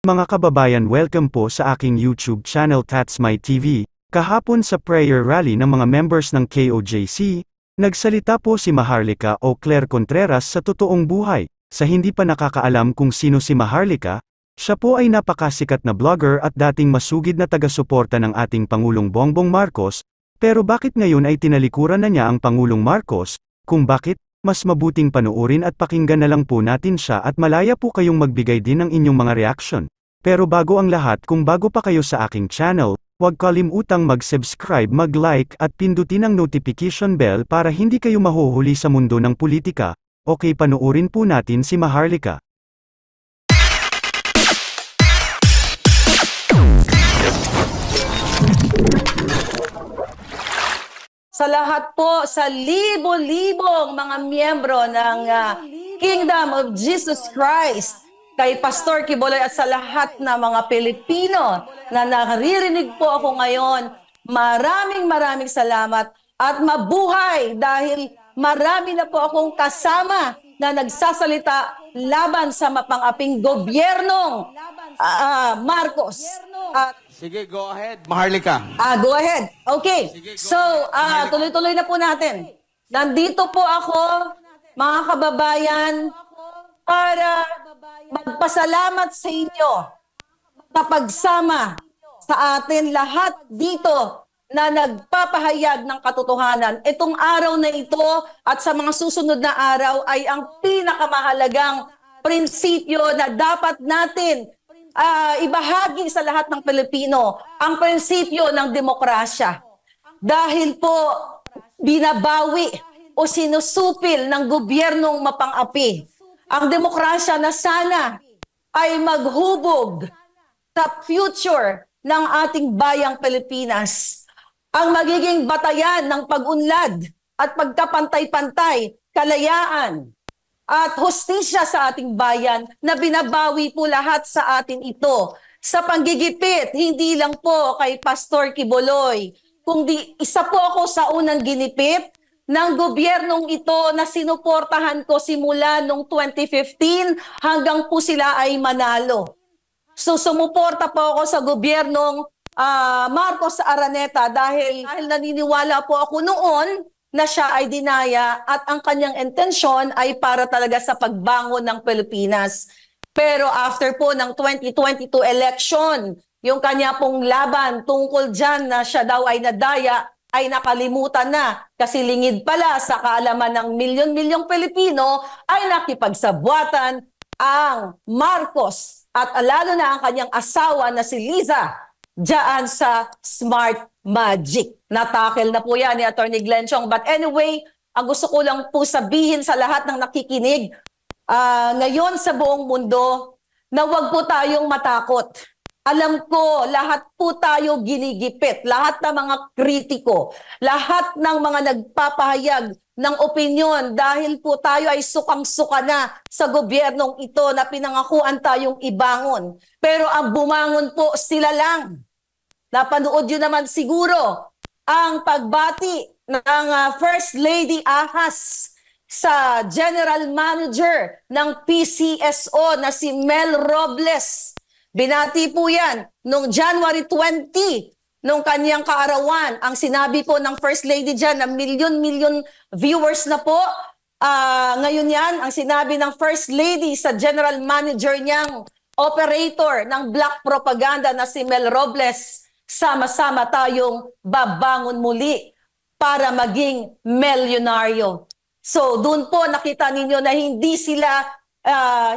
Mga kababayan, welcome po sa aking YouTube channel That's My TV. Kahapon sa prayer rally ng mga members ng KOJC, nagsalita po si Maharlika o Claire Contreras sa totoong buhay. Sa hindi pa nakakaalam kung sino si Maharlika, siya po ay napakasikat na vlogger at dating masugid na taga-suporta ng ating Pangulong Bongbong Marcos, pero bakit ngayon ay tinalikuran na niya ang Pangulong Marcos? Kung bakit, mas mabuting panoorin at pakinggan na lang po natin siya at malaya po kayong magbigay din ng inyong mga reaction. Pero bago ang lahat, kung bago pa kayo sa aking channel, huwag kalimutang mag-subscribe, mag-like at pindutin ang notification bell para hindi kayo mahuhuli sa mundo ng politika. Okay, panoorin po natin si Maharlika. Sa lahat po, sa libo-libong mga miyembro ng Kingdom of Jesus Christ, kay Pastor Quiboloy at sa lahat na mga Pilipino na naririnig po ako ngayon, maraming salamat at mabuhay dahil marami na po akong kasama na nagsasalita laban sa mapang-aping gobyernong Marcos. Sige, go ahead, Maharlika. Go ahead. Okay. So, tuloy-tuloy na po natin. Nandito po ako, mga kababayan, para magpasalamat sa inyo sa pagsama sa atin lahat dito na nagpapahayag ng katotohanan. Itong araw na ito at sa mga susunod na araw ay ang pinakamahalagang prinsipyo na dapat natin ibahagi sa lahat ng Pilipino, ang prinsipyo ng demokrasya. Dahil po binabawi o sinusupil ng gobyernong mapang-api ang demokrasya na sana ay maghubog sa future ng ating bayang Pilipinas. Ang magiging batayan ng pag-unlad at pagkapantay-pantay, kalayaan, at hustisya sa ating bayan na binabawi po lahat sa atin ito. Sa panggigipit, hindi lang po kay Pastor Quiboloy, kundi isa po ako sa unang ginipit ng gobyernong ito na sinuportahan ko simula noong 2015 hanggang po sila ay manalo. So sumuporta po ako sa gobyernong Marcos Araneta dahil naniniwala po ako noon na siya ay dinaya at ang kanyang intensyon ay para talaga sa pagbangon ng Pilipinas. Pero after po ng 2022 election, yung kanya pong laban tungkol dyan na siya daw ay nadaya, ay nakalimutan na kasi lingid pala sa kaalaman ng milyon-milyong Pilipino ay nakipagsabwatan ang Marcos at lalo na ang kanyang asawa na si Liza diyan sa Smart Magic. Natakel na po yan ni Atty. Glenn Chong. But anyway, ang gusto ko lang po sabihin sa lahat ng nakikinig ngayon sa buong mundo na huwag po tayong matakot. Alam ko, lahat po tayo ginigipit, lahat ng mga kritiko, lahat ng mga nagpapahayag ng opinyon dahil po tayo ay sukang-suka na sa gobyernong ito na pinangakuan tayong ibangon. Pero ang bumangon po sila lang. Napanood yun naman siguro ang pagbati ng First Lady Ahas sa General Manager ng PCSO na si Mel Robles. Binati po yan noong January 20, noong kanyang kaarawan. Ang sinabi po ng First Lady dyan na milyon-milyon viewers na po. Ngayon yan, ang sinabi ng First Lady sa General Manager niyang operator ng black propaganda na si Mel Robles, sama-sama tayong babangon muli para maging milyonaryo. So doon po nakita ninyo na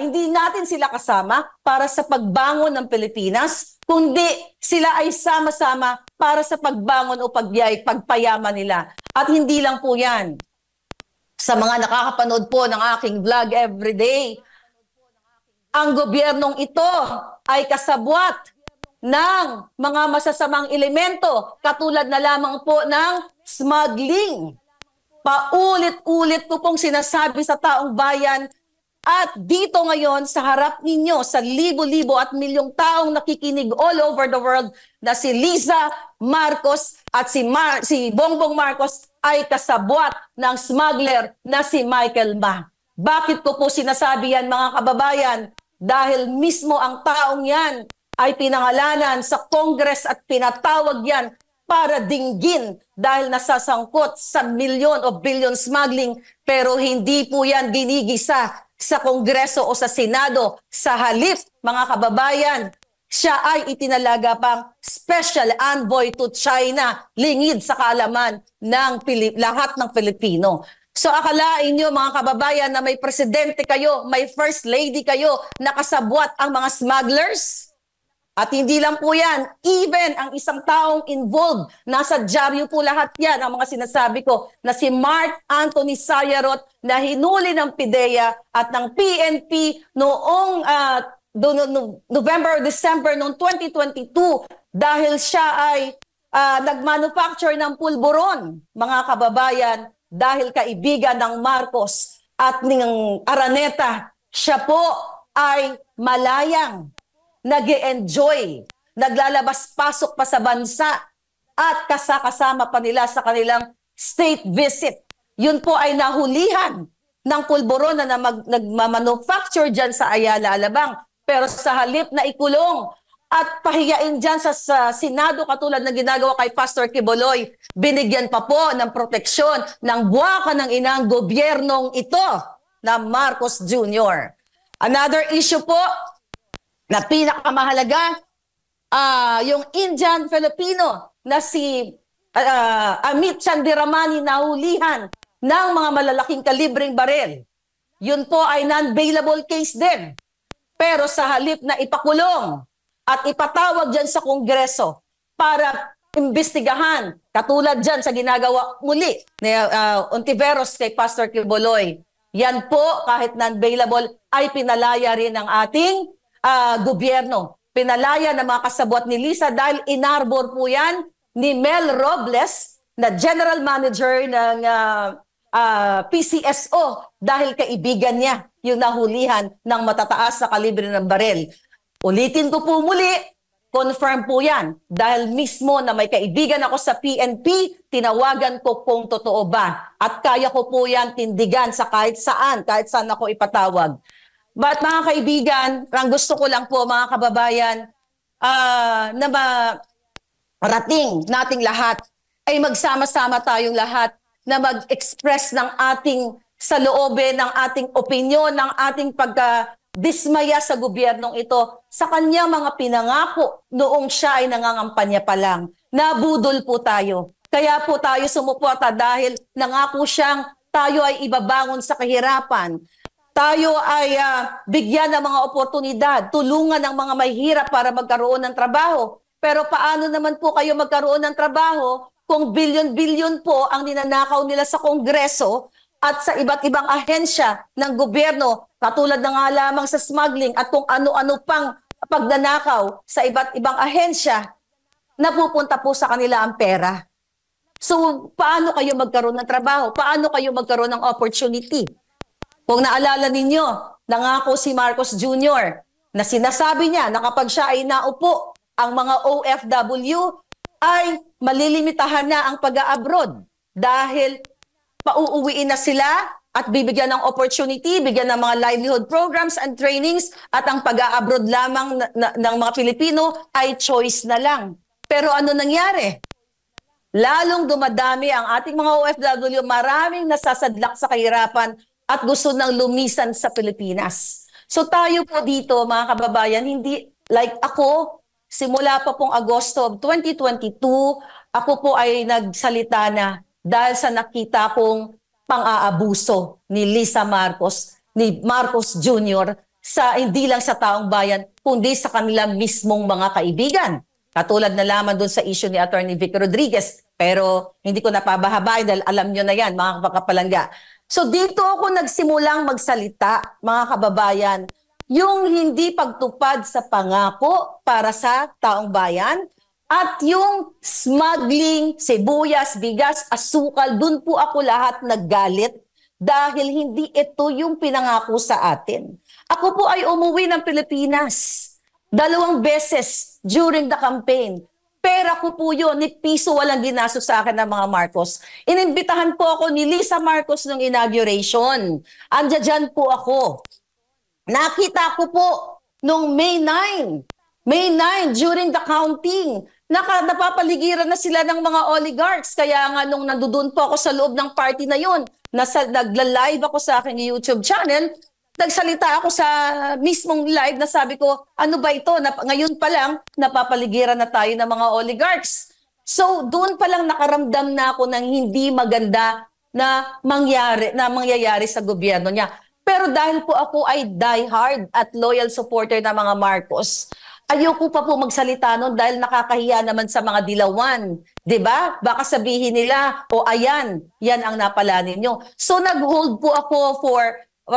hindi natin sila kasama para sa pagbangon ng Pilipinas, kundi sila ay sama-sama para sa pagbangon o pagpayaman nila. At hindi lang po yan. Sa mga nakakapanood po ng aking vlog everyday, ang gobyernong ito ay kasabwat ng mga masasamang elemento katulad na lamang po ng smuggling. Paulit-ulit ko pong sinasabi sa taong bayan. At dito ngayon sa harap ninyo, sa libo-libo at milyong taong nakikinig all over the world na si Liza Marcos at si Bongbong Marcos ay kasabwat ng smuggler na si Michael Ma. Bakit ko po sinasabi yan mga kababayan? dahil mismo ang taong yan ay pinangalanan sa Congress at pinatawag yan para dinggin dahil nasasangkot sa milyon o billion smuggling, pero hindi po yan ginigisa sa Kongreso o sa Senado. Sa halip, mga kababayan, siya ay itinalaga pang special envoy to China, lingid sa kaalaman ng lahat ng Pilipino. So akalain nyo mga kababayan na may presidente kayo, may first lady kayo, nakasabwat ang mga smugglers? At hindi lang po yan, even ang isang taong involved, nasa dyaryo po lahat yan, ang mga sinasabi ko, na si Mark Anthony Sayarot na hinuli ng PIDEA at ng PNP noong November, December noong 2022 dahil siya ay nagmanufacture ng pulburon, mga kababayan, dahil kaibigan ng Marcos at ng Araneta. Siya po ay malayang nag-e-enjoy, naglalabas-pasok pa sa bansa at kasama pa nila sa kanilang state visit. Yun po ay nahulihan ng pulburon na nagmamanufacture dyan sa Ayala, Alabang. Pero sa halip na ikulong at pahiyain dyan sa Senado katulad ng ginagawa kay Pastor Quiboloy, binigyan pa po ng proteksyon ng buwaka ng inang gobyernong ito na Marcos Jr. Another issue po na pinakamahalaga, yung Indian Filipino na si Amit Chandiramani nahulihan ng mga malalaking kalibreng barel. Yun po ay non-bailable case din. Pero sa halip na ipakulong at ipatawag dyan sa Kongreso para imbestigahan, katulad dyan sa ginagawa muli ni Ontiveros kay Pastor Quiboloy, yan po kahit non-bailable ay pinalaya rin ng ating gobyerno. Pinalaya ng mga kasabwat ni Lisa dahil inarbor po yan ni Mel Robles na general manager ng PCSO dahil kaibigan niya yung nahulihan ng matataas sa kalibre ng barel. Ulitin ko po muli, confirm po yan dahil mismo na may kaibigan ako sa PNP, tinawagan ko kung totoo ba at kaya ko po yan tindigan sa kahit saan ako ipatawag. But mga kaibigan, ang gusto ko lang po mga kababayan na marating nating lahat ay magsama-sama tayong lahat na mag-express ng ating saloobin, ng ating opinyon, ng ating pagdismaya sa gobyernong ito sa kanya mga pinangako noong siya ay nangangampanya pa lang. Nabudol po tayo. Kaya po tayo sumuporta dahil nangako siyang tayo ay ibabangon sa kahirapan. Tayo ay bigyan ng mga oportunidad, tulungan ng mga mahihirap para magkaroon ng trabaho. Pero paano naman po kayo magkaroon ng trabaho kung bilyon-bilyon po ang ninanakaw nila sa Kongreso at sa iba't ibang ahensya ng gobyerno, katulad na nga lamang sa smuggling at kung ano-ano pang pagnanakaw sa iba't ibang ahensya, napupunta po sa kanila ang pera. So, paano kayo magkaroon ng trabaho? Paano kayo magkaroon ng opportunity? Kung naalala ninyo, nangako si Marcos Jr. na sinasabi niya na kapag siya ay naupo, ang mga OFW ay malilimitahan na ang pag-a-abroad dahil pauuwiin na sila at bibigyan ng opportunity, bigyan ng mga livelihood programs and trainings at ang pag-a-abroad lamang ng mga Pilipino ay choice na lang. Pero ano nangyari? Lalong dumadami ang ating mga OFW, maraming nasasadlak sa kahirapan at gusto nang lumisan sa Pilipinas. So tayo po dito mga kababayan, hindi like ako, simula pa pong Agosto of 2022, ako po ay nagsalita na dahil sa nakita kong pang-aabuso ni Lisa Marcos, ni Marcos Jr. sa hindi lang sa taong bayan, kundi sa kanilang mismong mga kaibigan. Katulad na lamang doon sa issue ni Attorney Vic Rodriguez. Pero hindi ko napabahabay dahil alam nyo na yan, mga kapalangga. So dito ako nagsimulang magsalita, mga kababayan, yung hindi pagtupad sa pangako para sa taong bayan at yung smuggling, sibuyas, bigas, asukal, dun po ako lahat naggalit dahil hindi ito yung pinangako sa atin. Ako po ay umuwi ng Pilipinas 2 beses during the campaign. Pera ko po yun, ni piso walang ginastos sa akin ng mga Marcos. Inimbitahan po ako ni Lisa Marcos nung inauguration. Andiyan dyan po ako. Nakita ko po nung May 9 during the counting, napapaligiran na sila ng mga oligarchs. Kaya nga nung nandoon po ako sa loob ng party na yun, nagla-live ako sa aking YouTube channel, nagsalita ako sa mismong live na sabi ko, ano ba ito? Ngayon pa lang, napapaligiran na tayo ng mga oligarchs. So doon pa lang nakaramdam na ako ng hindi maganda na mangyayari sa gobyerno niya. Pero dahil po ako ay diehard at loyal supporter ng mga Marcos, ayoko pa po magsalita noon dahil nakakahiya naman sa mga dilawan. 'Di ba? Baka sabihin nila, o ayan, yan ang napala ninyo. So nag-hold po ako for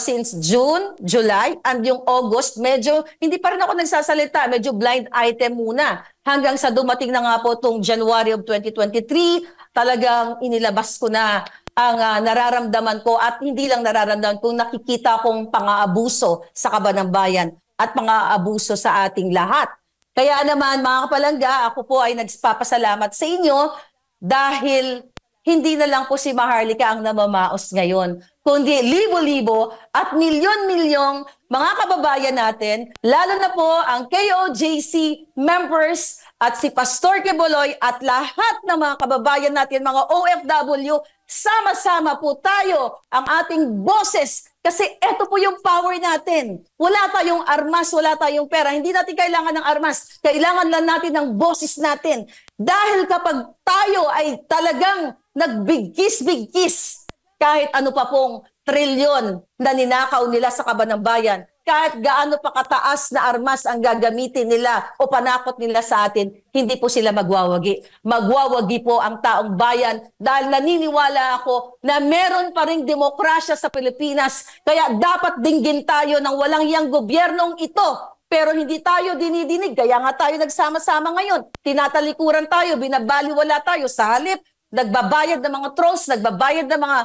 since June, July, and yung August, medyo hindi pa rin ako nagsasalita, medyo blind item muna. Hanggang sa dumating na nga po itong January of 2023, talagang inilabas ko na ang nararamdaman ko at hindi lang nararamdaman kung nakikita kong pang-aabuso sa kaban ng bayan at pang-aabuso sa ating lahat. Kaya naman mga kapalangga, ako po ay nagpapasalamat sa inyo dahil hindi na lang po si Maharlika ang namamaos ngayon, kundi libo-libo at milyon-milyong mga kababayan natin, lalo na po ang KOJC members at si Pastor Quiboloy at lahat ng mga kababayan natin, mga OFW, sama-sama po tayo ang ating boses kasi eto po yung power natin. Wala tayong armas, wala tayong pera. Hindi natin kailangan ng armas. Kailangan lang natin ng boses natin. Dahil kapag tayo ay talagang nagbigkis-bigkis, kahit ano pa pong trilyon na ninakaw nila sa kaban ng bayan, kahit gaano pa kataas na armas ang gagamitin nila o panakot nila sa atin, hindi po sila magwawagi. Magwawagi po ang taong bayan dahil naniniwala ako na meron pa ring demokrasya sa Pilipinas. Kaya dapat dinggin tayo ng walang yang gobyernong ito. Pero hindi tayo dinidinig. Kaya nga tayo nagsama-sama ngayon. Tinatalikuran tayo, binabaliwala tayo. Sa halip, nagbabayad ng mga trolls, nagbabayad ng mga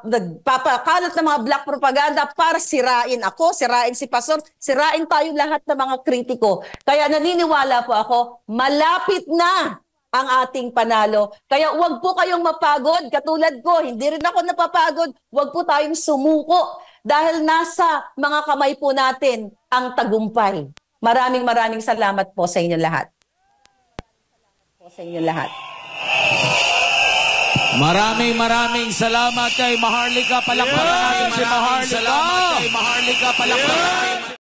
nagpapakalat ng mga black propaganda para sirain ako, sirain si Pastor, sirain tayo lahat ng mga kritiko. Kaya naniniwala po ako, malapit na ang ating panalo. Kaya huwag po kayong mapagod, katulad ko, hindi rin ako napapagod, huwag po tayong sumuko dahil nasa mga kamay po natin ang tagumpay. Maraming salamat po sa inyo lahat. Maraming salamat kay Maharlika. Palakpakan natin si Maharlika. Salamat kay Maharlika. Palakpakan natin.